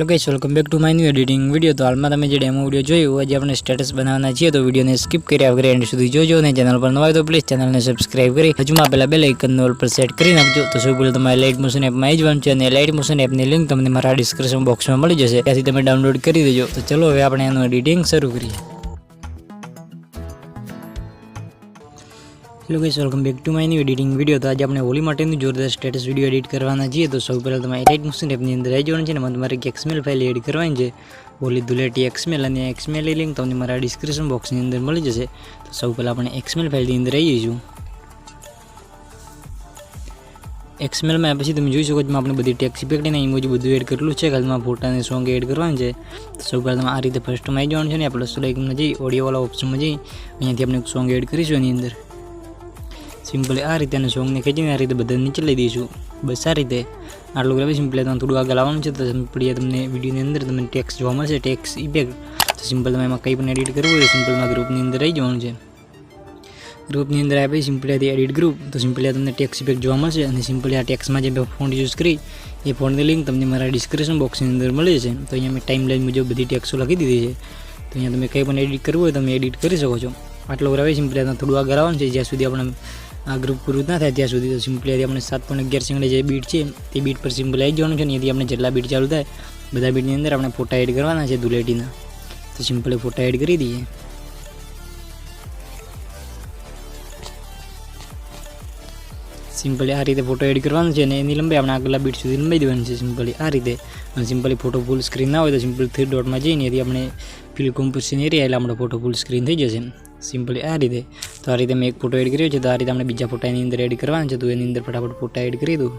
Hello guys, welcome back to my new editing video. तो हाल में તમે જે ડેમો વિડિયો જોયો આજે આપણે સ્ટેટસ બનાવવાના છીએ, તો વિડિયોને સ્કીપ કર્યા વગર એન્ડ સુધી જોજો અને ચેનલ પર નવા હોય તો પ્લીઝ ચેનલને સબસ્ક્રાઇબ કરી હજુમાં પહેલા બેલ આઇકનને ઓલ પર સેટ કરી નાખજો। તો સૌ પહેલા તમારે લાઇટ મોશન એપમાં આવી જવાનું છે અને લાઇટ મોશન એપની લિંક તમને મારા ડિસ્ક્રિપ્શન બોક્સમાં મળી જશે, ત્યાંથી તમે ડાઉનલોડ કરી દેજો। તો ચલો હવે આપણે એનું એડિટિંગ શરૂ કરીએ। Hello guys, welcome back to my new editing video. तो आज આપણે હોલી માટેનું જોરદાર સ્ટેટસ વિડિયો એડિટ કરવાના છીએ। તો સૌ પહેલા તમારે લાઇટ મોશન એપની અંદર આવી જવાનું છે અને તમારે એક XML ફાઇલ એડ કરવાની છે, હોલી ધુલેટી XML, અને XML ની લિંક તમને મારા ડિસ્ક્રિપ્શન બોક્સની અંદર મળી જશે। તો સૌ પહેલા આપણે XML ફાઇલની અંદર આવી જઈશું। XML માં પછી તમે જોઈ શકો છો આપણે બધી ટેક્સ્ટ ઇફેક્ટ અને ઇમોજી બધું એડ કરેલું છે, ખાલી ફોટા અને સોંગ એડ કરવાનું છે। તો સૌ પહેલા તમે આ રીતે ફર્સ્ટમાં આવી જવાનું છે અને પ્લસ આઇકનમાં જઈ ઓડિયો વાળા ઓપ્શનમાં જઈ અહીંયાથી આપણે એક સોંગ એડ કરીશું। એની અંદર સિમ્પલી આ રીતે સોંગને ખેંચીને આ રીતે બધા નીચે લઈ દઈશું। બસ આ રીતે આટલું કરાવી સિમ્પલી તમે થોડું આગળ આવવાનું છે। તો સિમ્પલી તમને વિડીયોની અંદર તમને ટેક્સ્ટ જોવા મળશે, ટેક્સ્ટ ઇફેક્ટ। તો સિમ્પલ તમે એમાં કંઈ પણ એડિટ કરવું હોય સિમ્પલમાં ગ્રુપની અંદર આવી જવાનું છે। ગ્રુપની અંદર આવી સિમ્પલી આથી એડિટ ગ્રુપ, તો સિમ્પલી તમને ટેક્સ્ટ ઇફેક્ટ જોવા મળશે અને સિમ્પલી આ ટેક્સ્ટમાં જે ફોન્ટ યુઝ કરી એ ફોન્ટની લિંક તમને મારા ડિસ્ક્રિપ્શન બોક્સની અંદર મળી જશે। તો અહીંયા મેં ટાઈમ લાઈન મુજબ બધી ટેક્સ્ટો લખી દીધી છે। તો અહીંયા તમે કંઈ પણ એડિટ કરવું હોય તમે એડિટ કરી શકો છો। આટલું કરાવી સિમ્પલી થોડું આગળ આવવાનું છે જ્યાં સુધી આપણે આ ગ્રુપ પૂરું ના થાય ત્યાં સુધી। તો સિમ્પલી આપણે 7.11 સેકન્ડે જે બીટ છે તે બીટ પર સિમ્પલી આવી જવાનું છે અને એથી આપણે જેટલા બીટ ચાલુ થાય બધા બીટની અંદર આપણે ફોટા એડ કરવાના છે ધુલેટીના। તો સિમ્પલી ફોટા એડ કરી દઈએ। સિમ્પલી આ રીતે ફોટો એડ કરવાનો છે અને એની લંબાઈ આપણે આગલા બીટ સુધી લંબાઈ દેવાની છે સિમ્પલી આ રીતે। અને સિમ્પલી ફોટો ફૂલ સ્ક્રીન ના હોય તો સિમ્પલી 3 ડોટમાં જઈને એથી આપણે ફિલ કોમ્પોઝિશન એરિયા એટલે આપણો ફોટો ફૂલ સ્ક્રીન થઈ જશે સિમ્પલી આ રીતે। તો આ રીતે મેં એક ફોટો એડ કર્યો છે, તો આ રીતે આપણે બીજા ફોટા એની અંદર એડ કરવાના છે। તો એની અંદર ફટાફટ ફોટા એડ કરી દઉં।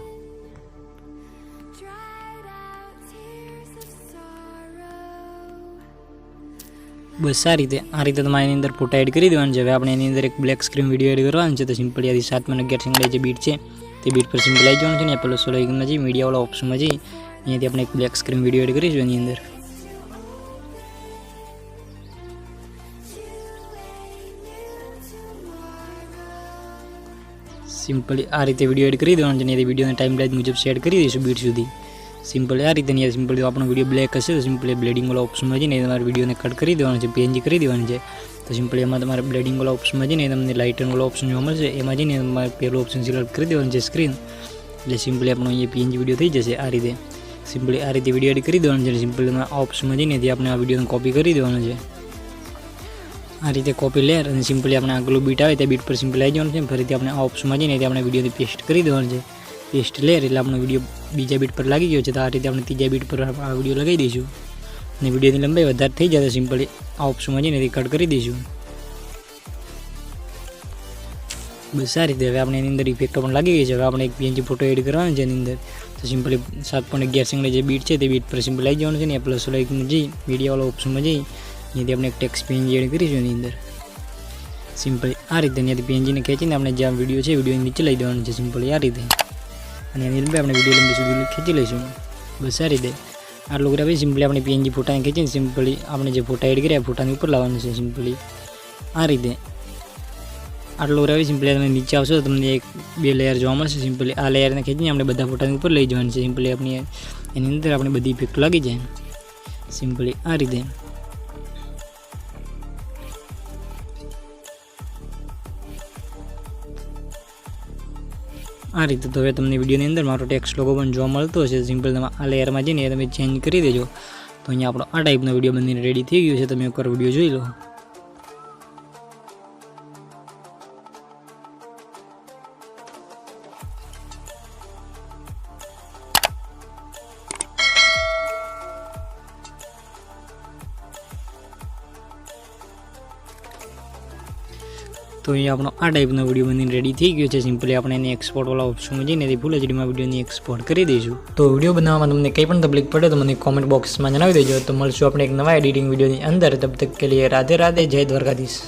બસ આ રીતે તમારે એની અંદર ફોટા એડ કરી દેવાનું છે। હવે આપણે એની અંદર એક બ્લેક સ્ક્રીન વિડીયો એડ કરવાનું છે। તો સિમ્પલી આથી 7.11 સેકન્ડે જે બીટ છે તે બીટ પર સિમ્પલ આવી જવાનું છે ને પ્લસ આઇકનમાં જઈ મીડિયાવાળા ઓપ્શનમાં જઈ અહીંયાથી આપણે એક બ્લેક સ્ક્રીન વિડીયો એડ કરીશું એની અંદર। સિમ્પલી આ રીતે વિડીયો એડ કરી દેવાનો છે અને એ વિડીયોને ટાઈમ લાઈન મુજબ સેટ કરી દઈશું બીટ સુધી। સિમ્પલી આ રીતે નહીં સિમ્પલી આપણો વિડીયો બ્લેક હશે તો સિમ્પલી બ્લેડિંગ વાળા ઓપ્શનમાં જઈને તમારે વિડીયોને કટ કરી દેવાનો છે, PNG કરી દેવાની છે। તો સિમ્પલી એમાં તમારે બ્લેડિંગ વાળા ઓપ્શનમાં જઈને તમને લાઇટન વાળા ઓપ્શન જોવા મળશે, એમાં જઈને તમારે પહેલો ઓપ્શન સિલેક્ટ કરી દેવાનું છે સ્ક્રીન, એટલે સિમ્પલી આપણો અહીંયા PNG વિડીયો થઈ જશે આ રીતે। સિમ્પલી આ રીતે વિડીયો એડ કરી દેવાનો છે। સિમ્પલી તમે આ ઓપ્શનમાં જઈને આપણે આ વિડીયોને કોપી કરી દેવાનો છે આ રીતે કોપી લેર, અને સિમ્પલી આપણે આગલું બીટ આવે તે બીટ પર સિમ્પલી આવી જવાનું છે। ફરીથી આપણે આ ઓપ્શનમાં જઈને આપણે વિડીયોને પેસ્ટ કરી દેવાનું છે, પેસ્ટ લેર એટલે આપણો વિડીયો બીજા બીટ પર લાગી ગયો છે। તો આ રીતે આપણે ત્રીજા બીટ પર આ વિડીયો લગાવી દઈશું અને વિડીયોની લંબાઈ વધારે થઈ જાય તો સિમ્પલી આ ઓપ્શનમાં જઈને કટ કરી દઈશું। બસ આ રીતે હવે આપણે એની અંદર ઇફેક્ટો પણ લાગી ગઈ છે। હવે આપણે એક PNG ફોટો એડ કરવાનો છે એની અંદર। તો સિમ્પલી 7.11 સેકન્ડે જે બીટ છે તે બીટ પર સિમ્પલ આવી જવાનું છે ને પ્લસ આઇકનમાં જઈ મીડિયાવાળા ઓપ્શનમાં જઈ અહીંયાથી આપણે એક ટેક્સ્ટ PNG એડ કરીશું એની અંદર। સિમ્પલી આ રીતે અહીંયાથી PNGને ખેંચીને આપણે જ્યાં વિડીયો છે વિડીયોની નીચે લઈ દેવાનું છે સિમ્પલી આ રીતે, અને એની લંબાઈ આપણે વિડીયો લંબી સુધી ખેંચી લઈશું। બસ આ રીતે આટલું કર્યા પછી સિમ્પલી આપણે PNG ફોટાને ખેંચીને સિમ્પલી આપણે જે ફોટા એડ કર્યા ફોટાની ઉપર લાવવાનું છે સિમ્પલી આ રીતે। આટલું કર્યા સિમ્પલી તમે નીચે આવશો તો તમને એક બે લેયર જોવા મળશે। સિમ્પલી આ લેયરને ખેંચીને આપણે બધા ફોટાની ઉપર લઈ જવાની છે સિમ્પલી આપણી એની અંદર આપણે બધી ઇફેક્ટ લાગી જાય સિમ્પલી આ રીતે। આ રીતે તો હવે તમને વિડીયોની અંદર મારો ટેક્સ્ટ લોગો પણ જોવા મળતો હશે। સિમ્પલ તમે આ લેયરમાં જઈને તમે ચેન્જ કરી દેજો। તો અહીંયા આપણો આ ટાઈપનો વિડીયો બનીને રેડી થઈ ગયો છે, તમે એકવાર વિડીયો જોઈ લો। તો અહીંયા આપણો આ ટાઈપનો વિડીયો બનીને રેડી થઈ ગયો છે। સિમ્પલી આપણે એને એક્સપોર્ટ વાળા ઓપ્શનમાં જઈને ફૂલ એચડીમાં વિડીયોની એક્સપોર્ટ કરી દઈશું। તો વિડીયો બનાવવામાં તમને કંઈ પણ તકલીફ પડે તો મને કોમેન્ટ બોક્સમાં જણાવી દેજો। તો મળશું આપણે એક નવા એડિટિંગ વિડીયોની અંદર, તબ તક કે લીએ રાધે રાધે, જય દ્વારકાધીશ।